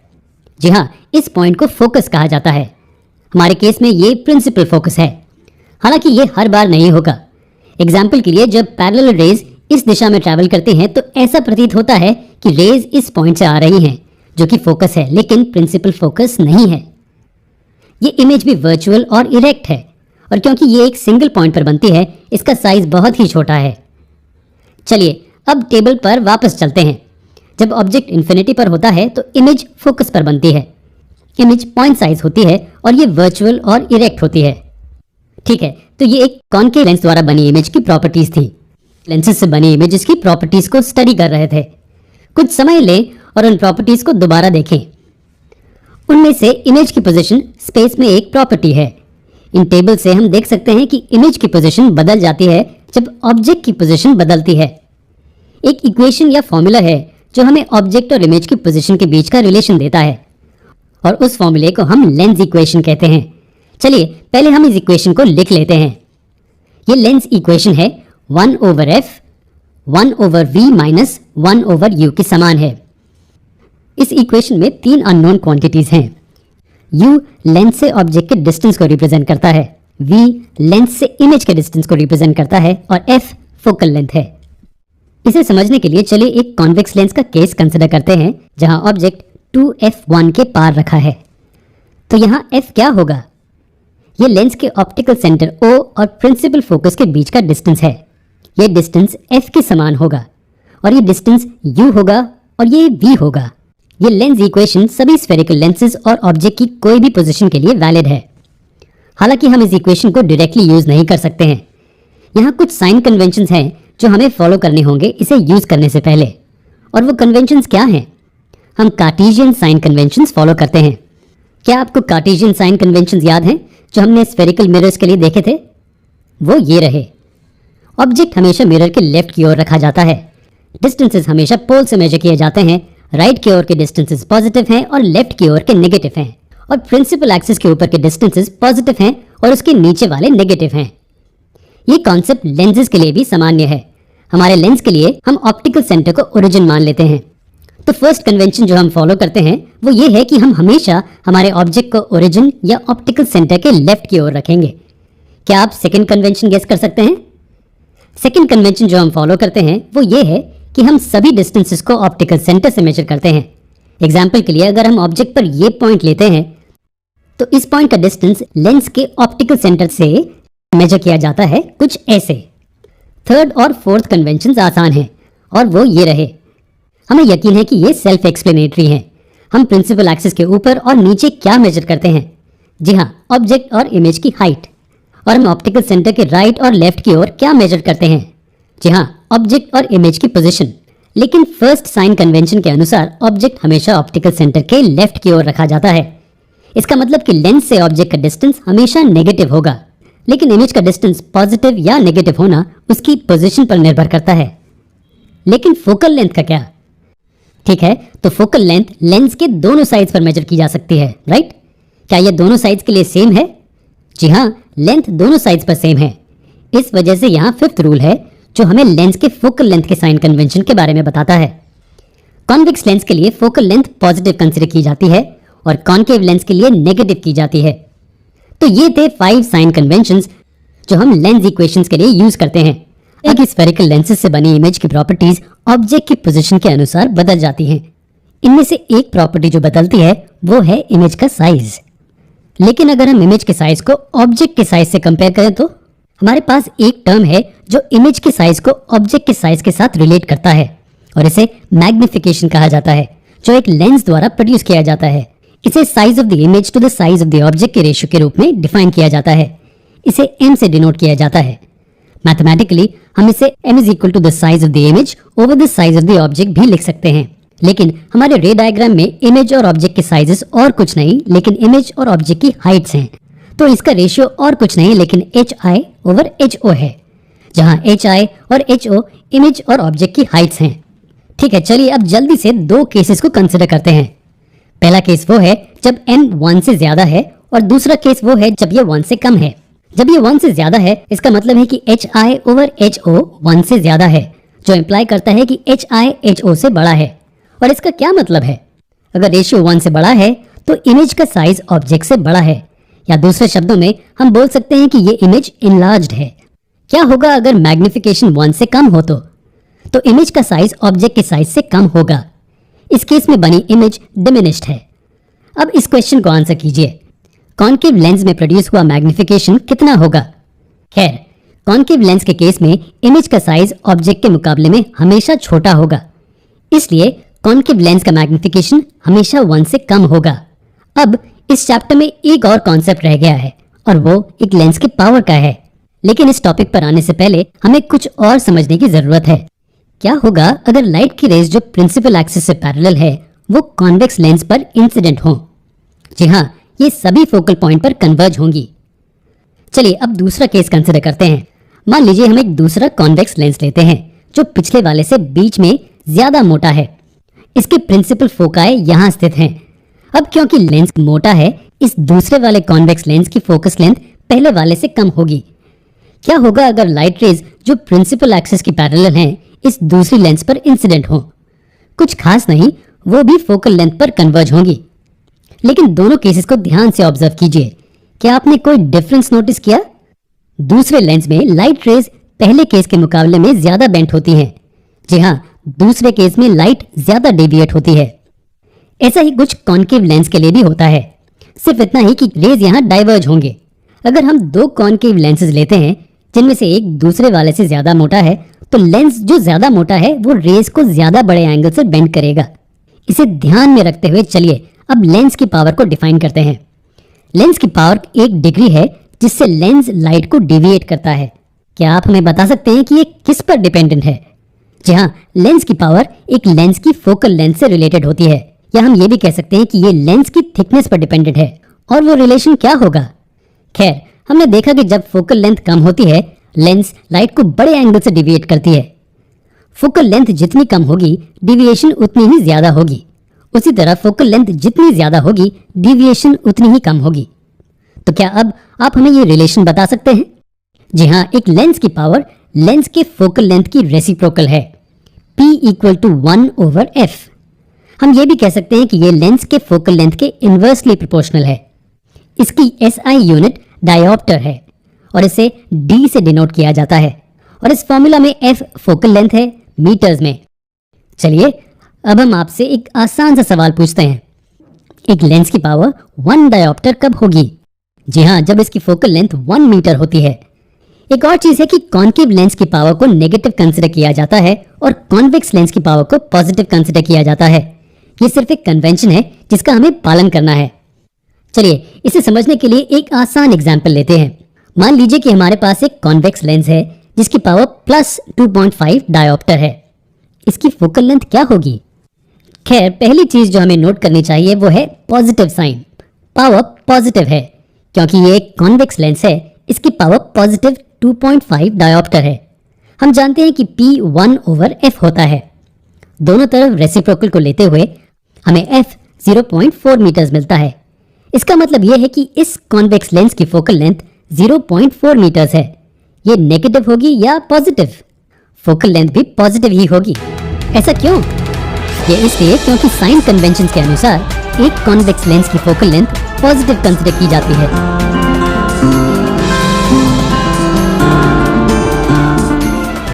जी हाँ, इस पॉइंट को फोकस कहा जाता है। हमारे केस में ये प्रिंसिपल फोकस है। हालांकि ये हर बार नहीं होगा। एग्जाम्पल के लिए जब पैरेलल रेज इस दिशा में ट्रैवल करती हैं तो ऐसा प्रतीत होता है कि रेज इस पॉइंट से आ रही हैं जो कि फोकस है, लेकिन प्रिंसिपल फोकस नहीं है। ये इमेज भी वर्चुअल और इरेक्ट है और क्योंकि ये एक सिंगल पॉइंट पर बनती है इसका साइज बहुत ही छोटा है। चलिए अब टेबल पर वापस चलते हैं। जब ऑब्जेक्ट इन्फिनिटी पर होता है तो इमेज फोकस पर बनती है। इमेज पॉइंट साइज होती है और ये वर्चुअल और इरेक्ट होती है। ठीक है, तो ये एक कॉनकेव लेंस द्वारा बनी इमेज की प्रॉपर्टीज थी। लेंसेज से बनी इमेजेस की प्रॉपर्टीज को स्टडी कर रहे थे। कुछ समय लें और उन प्रॉपर्टीज को दोबारा देखें। उनमें से इमेज की पोजीशन स्पेस में एक प्रॉपर्टी है। इन टेबल से हम देख सकते हैं कि इमेज की पोजीशन बदल जाती है जब ऑब्जेक्ट की पोजीशन बदलती है। एक इक्वेशन या फॉर्मूला है जो हमें ऑब्जेक्ट और इमेज की पोजीशन के बीच का रिलेशन देता है और उस फॉर्मूले को हम लेंस इक्वेशन कहते हैं। चलिए पहले हम इस इक्वेशन को लिख लेते हैं। ये लेंस इक्वेशन है 1/f 1/v माइनस 1/u के समान है। इस इक्वेशन में 3 अननोन क्वांटिटीज हैं। u लेंस से ऑब्जेक्ट के डिस्टेंस को रिप्रेजेंट करता है, v लेंस से इमेज के डिस्टेंस को रिप्रेजेंट करता है और f फोकल लेंथ है। इसे समझने के लिए चलिए एक कॉन्वेक्स लेंस का केस कंसिडर करते हैं जहां ऑब्जेक्ट 2f1 के पार रखा है। तो यहाँ f क्या होगा? ये लेंस के ऑप्टिकल सेंटर O और प्रिंसिपल फोकस के बीच का डिस्टेंस है। ये डिस्टेंस f के समान होगा और ये डिस्टेंस u होगा और ये v होगा। ये लेंस इक्वेशन सभी स्फेरिकल लेंसेज और ऑब्जेक्ट की कोई भी पोजीशन के लिए वैलिड है। हालांकि हम इस इक्वेशन को डायरेक्टली यूज नहीं कर सकते हैं। यहाँ कुछ साइन कन्वेंशंस हैं जो हमें फॉलो करने होंगे इसे यूज करने से पहले। और वो कन्वेंशंस क्या हैं? हम कार्टेशियन साइन कन्वेंशंस फॉलो करते हैं। क्या आपको कार्टेशियन साइन कन्वेंशंस याद हैं जो हमने स्फेरिकल मिरर्स के लिए देखे थे? वो ये रहे। ऑब्जेक्ट हमेशा मिरर के लेफ्ट की ओर रखा जाता है। डिस्टेंसेस हमेशा पोल से मेजर किए जाते हैं। राइट की ओर के डिस्टेंसेस पॉजिटिव हैं और लेफ्ट की ओर के नेगेटिव हैं और प्रिंसिपल एक्सिस के ऊपर के डिस्टेंसेस पॉजिटिव हैं और उसके नीचे वाले नेगेटिव हैं। ये कॉन्सेप्ट लेंसेज के लिए भी सामान्य है। हमारे लेंस के लिए हम ऑप्टिकल सेंटर को ओरिजिन मान लेते हैं। तो फर्स्ट कन्वेंशन जो हम फॉलो करते हैं वो ये है कि हम हमेशा हमारे ऑब्जेक्ट को ओरिजिन या ऑप्टिकल सेंटर के लेफ्ट की ओर रखेंगे। क्या आप सेकंड कन्वेंशन गेस कर सकते हैं? सेकंड कन्वेंशन जो हम फॉलो करते हैं वो ये है कि हम सभी डिस्टेंसेस को ऑप्टिकल सेंटर से मेजर करते हैं। एग्जाम्पल के लिए अगर हम ऑब्जेक्ट पर ये पॉइंट लेते हैं तो इस पॉइंट का डिस्टेंस लेंस के ऑप्टिकल सेंटर से मेजर किया जाता है कुछ ऐसे। थर्ड और फोर्थ कन्वेंशंस आसान हैं और वो ये रहे। हमें यकीन है कि ये सेल्फ एक्सप्लेनेटरी हैं। हम प्रिंसिपल एक्सिस के ऊपर और नीचे क्या मेजर करते हैं? जी हाँ, ऑब्जेक्ट और इमेज की हाइट। और हम ऑप्टिकल सेंटर के राइट और लेफ्ट की ओर क्या मेजर करते हैं? जी हाँ, ऑब्जेक्ट और इमेज की पोजीशन। लेकिन फर्स्ट साइन कन्वेंशन के अनुसार ऑब्जेक्ट हमेशा ऑप्टिकल सेंटर के लेफ्ट की ओर रखा जाता है। इसका मतलब कि लेंस से ऑब्जेक्ट का डिस्टेंस हमेशा नेगेटिव होगा, लेकिन इमेज का डिस्टेंस पॉजिटिव या नेगेटिव होना उसकी पोजीशन पर निर्भर करता है। लेकिन फोकल लेंथ का क्या? ठीक है, तो फोकल लेंथ लेंस के दोनों साइड्स पर मेजर की जा सकती है, राइट? क्या ये दोनों साइड्स के लिए सेम है? जी हाँ, लेंथ दोनों साइड्स पर सेम है। इस वजह से यहाँ फिफ्थ रूल है जो हमें लेंस के फोकल लेंथ के साइन कन्वेंशन के बारे में बताता है। कॉन्वेक्स लेंस के लिए फोकल लेंथ पॉजिटिव कंसीडर की जाती है और कॉन्केव लेंस के लिए नेगेटिव की जाती है। तो ये थे 5 साइन कन्वेंशंस जो हम लेंस इक्वेशंस के लिए यूज करते हैं। एक स्फेरिकल लेंसेज से बनी इमेज की प्रॉपर्टीज ऑब्जेक्ट की पोजीशन के अनुसार बदल जाती हैं। इनमें से एक प्रॉपर्टी जो बदलती है वो है इमेज का साइज। लेकिन अगर हम इमेज के साइज को ऑब्जेक्ट के साइज से कंपेयर करें तो हमारे पास एक टर्म है जो इमेज के साइज को ऑब्जेक्ट के साइज के साथ रिलेट करता है और इसे मैग्निफिकेशन कहा जाता है, जो एक लेंस द्वारा प्रोड्यूस किया जाता है। इसे size of the image to the size of the object के रेशियो के रूप में डिफाइन किया जाता है। इसे m से डिनोट किया जाता है। मैथमेटिकली हम इसे m is equal to the size of the image over the size of the object भी लिख सकते हैं। लेकिन हमारे रे डायग्राम में इमेज और ऑब्जेक्ट के साइजेस और कुछ नहीं लेकिन इमेज और ऑब्जेक्ट की हाइट्स हैं, तो इसका रेशियो और कुछ नहीं लेकिन hi ओवर ho है, जहां hi और ho इमेज और ऑब्जेक्ट की हाइट्स हैं। ठीक है, चलिए अब जल्दी से 2 केसेस को कंसिडर करते हैं। पहला केस वो है जब n 1 से ज्यादा है और दूसरा केस वो है जब ये 1 से कम है। जब ये 1 से ज्यादा है इसका मतलब है कि hi ओवर ho 1 से ज्यादा है, जो इंप्लाई करता है कि hi ho से बड़ा है। और इसका क्या मतलब है? अगर रेशियो 1 से बड़ा है तो इमेज का साइज ऑब्जेक्ट से बड़ा है, या दूसरे शब्दों में हम बोल सकते हैं कि ये इमेज इनलार्ज्ड है। क्या होगा अगर मैग्निफिकेशन 1 से कम हो तो इमेज का साइज ऑब्जेक्ट के साइज से कम होगा। इस केस में बनी इमेज डिमिनिश्ड है। अब इस क्वेश्चन को आंसर कीजिए, कॉन्केव लेंस में प्रोड्यूस हुआ मैग्निफिकेशन कितना होगा? खैर, कॉन्केव लेंस के केस में इमेज का साइज ऑब्जेक्ट के मुकाबले में हमेशा छोटा होगा, इसलिए कॉन्केव लेंस का मैग्निफिकेशन हमेशा 1 से कम होगा। अब इस चैप्टर में एक और कॉन्सेप्ट रह गया है और वो एक लेंस के पावर का है। लेकिन इस टॉपिक पर आने से पहले हमें कुछ और समझने की जरूरत है। क्या होगा अगर लाइट की रेज जो प्रिंसिपल एक्सिस से पैरेलल है वो कॉन्वेक्स लेंस पर इंसिडेंट हो? जी हाँ, ये सभी फोकल पॉइंट पर कन्वर्ज होंगी। चलिए अब दूसरा केस कंसिडर करते हैं। मान लीजिए हम एक दूसरा कॉन्वेक्स लेंस लेते हैं जो पिछले वाले से बीच में ज्यादा मोटा है। इसके प्रिंसिपल फोकाई यहाँ स्थित हैं। अब क्योंकि लेंस मोटा है, इस दूसरे वाले कॉन्वेक्स लेंस की फोकस लेंथ पहले वाले से कम होगी। क्या होगा अगर लाइट रेज जो प्रिंसिपल एक्सिस की पैरेलल हैं इस दूसरी लेंस पर इंसिडेंट हो? कुछ खास नहीं, वो भी फोकल लेंथ पर कन्वर्ज होंगी। लेकिन दोनों केसेस को ध्यान से ऑब्जर्व कीजिए। क्या आपने कोई डिफरेंस नोटिस किया? दूसरे लेंस में लाइट रेज पहले केस के मुकाबले में ज्यादा बेंट होती हैं। जी हाँ, दूसरे केस में लाइट ज्यादा डेविएट होती है। ऐसा ही कुछ कॉन्केव लेंस के लिए भी होता है, सिर्फ इतना ही कि रेज यहाँ डाइवर्ज होंगे। अगर हम 2 कॉन्केव लेंसेज लेते हैं जिनमें से एक दूसरे वाले से ज्यादा मोटा है तो लेंस जो ज्यादा मोटा है वो रेज को ज्यादा बड़े एंगल से बेंड करेगा। इसे ध्यान में रखते हुए चलिए अब लेंस की पावर को डिफाइन करते हैं। लेंस की पावर एक डिग्री है जिससे लेंस लाइट को डिविएट करता है। क्या आप हमें बता सकते हैं कि ये किस पर डिपेंडेंट है? जी हाँ, लेंस की पावर एक लेंस की फोकल लेंथ से रिलेटेड होती है, या हम ये भी कह सकते हैं कि ये लेंस की थिकनेस पर डिपेंडेंट है। और वो रिलेशन क्या होगा? खैर, हमने देखा कि जब फोकल लेंथ कम होती है लेंस लाइट को बड़े एंगल से डिविएट करती है। फोकल लेंथ जितनी कम होगी डिविएशन उतनी ही ज्यादा होगी। उसी तरह फोकल लेंथ जितनी ज्यादा होगी डिविएशन उतनी ही कम होगी। तो क्या अब आप हमें ये रिलेशन बता सकते हैं? जी हाँ, एक लेंस की पावर लेंस के फोकल लेंथ की रेसिप्रोकल है, P equal to 1 over F। हम ये भी कह सकते हैं कि ये लेंस के फोकल लेंथ के इन्वर्सली प्रोपोर्शनल है। इसकी SI यूनिट डायोप्टर है और इसे D से डिनोट किया जाता है और इस फॉर्मूला में F फोकल लेंथ है मीटर्स में। चलिए अब हम आपसे एक आसान सा सवाल पूछते हैं, एक लेंस की पावर 1 डायोप्टर कब होगी? जी हाँ, जब इसकी फोकल लेंथ 1 मीटर होती है। एक और चीज है कि कॉन्केव लेंस की पावर को नेगेटिव कंसिडर किया जाता है और कॉन्वेक्स लेंस की पावर को पॉजिटिव कंसिडर किया जाता है। ये सिर्फ एक कन्वेंशन है जिसका हमें पालन करना है। चलिए इसे समझने के लिए एक आसान एग्जाम्पल लेते हैं। मान लीजिए कि हमारे पास एक कॉन्वेक्स लेंस है जिसकी पावर प्लस 2.5 डायोप्टर है। इसकी फोकल लेंथ क्या होगी? खैर, पहली चीज जो हमें नोट करनी चाहिए वो है पॉजिटिव साइन। पावर पॉजिटिव है क्योंकि ये एक कॉन्वेक्स लेंस है। इसकी पावर पॉजिटिव 2.5 डायोप्टर है। हम जानते हैं कि P 1 ओवर F होता है। दोनों तरफ रेसिप्रोकल को लेते हुए हमें F 0.4 मीटर्स मिलता है। इसका मतलब यह है कि इस कॉन्वेक्स लेंस की फोकल लेंथ 0.4 मीटर्स है। ये नेगेटिव होगी या पॉजिटिव? फोकल लेंथ भी पॉजिटिव ही होगी। ऐसा क्यों? ये इसलिए क्योंकि साइन कन्वेंशन के अनुसार एक कॉन्वेक्स लेंस की फोकल लेंथ पॉजिटिव कंसीडर की जाती है।